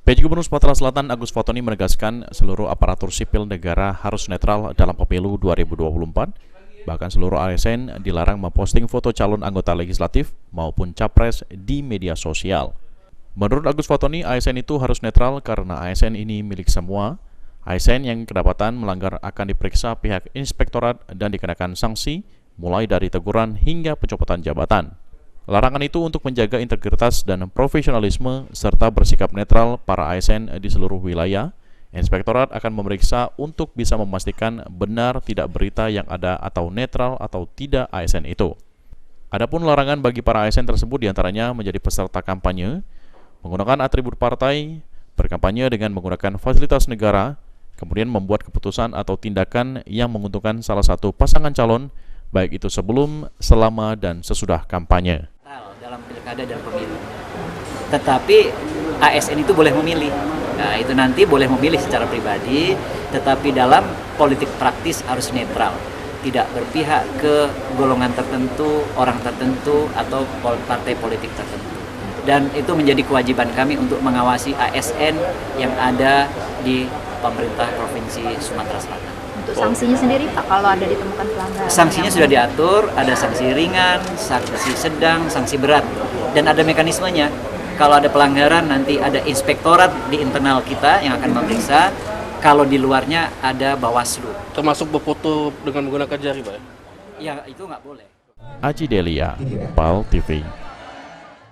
PJ Gubernur Sumatera Selatan Agus Fatoni menegaskan seluruh aparatur sipil negara harus netral dalam pemilu 2024. Bahkan seluruh ASN dilarang memposting foto calon anggota legislatif maupun capres di media sosial. Menurut Agus Fatoni, ASN itu harus netral karena ASN ini milik semua. ASN yang kedapatan melanggar akan diperiksa pihak inspektorat dan dikenakan sanksi mulai dari teguran hingga pencopotan jabatan. Larangan itu untuk menjaga integritas dan profesionalisme serta bersikap netral para ASN di seluruh wilayah. Inspektorat akan memeriksa untuk bisa memastikan benar tidak berita yang ada atau netral atau tidak ASN itu. Adapun larangan bagi para ASN tersebut diantaranya menjadi peserta kampanye, menggunakan atribut partai, berkampanye dengan menggunakan fasilitas negara, kemudian membuat keputusan atau tindakan yang menguntungkan salah satu pasangan calon, baik itu sebelum, selama, dan sesudah kampanye. Dalam pilkada dan pemilu. Tetapi ASN itu boleh memilih. Nah, itu nanti boleh memilih secara pribadi, tetapi dalam politik praktis harus netral. Tidak berpihak ke golongan tertentu, orang tertentu, atau partai politik tertentu. Dan itu menjadi kewajiban kami untuk mengawasi ASN yang ada di pemerintah Provinsi Sumatera Selatan. Untuk sanksinya sendiri Pak, kalau ada ditemukan pelanggaran? Sanksinya sudah diatur, ada sanksi ringan, sanksi sedang, sanksi berat, dan ada mekanismenya. Kalau ada pelanggaran nanti ada inspektorat di internal kita yang akan memeriksa. Kalau di luarnya ada Bawaslu. Termasuk berfoto dengan menggunakan jari, Pak? Ya itu nggak boleh. Aji Delia, PAL TV.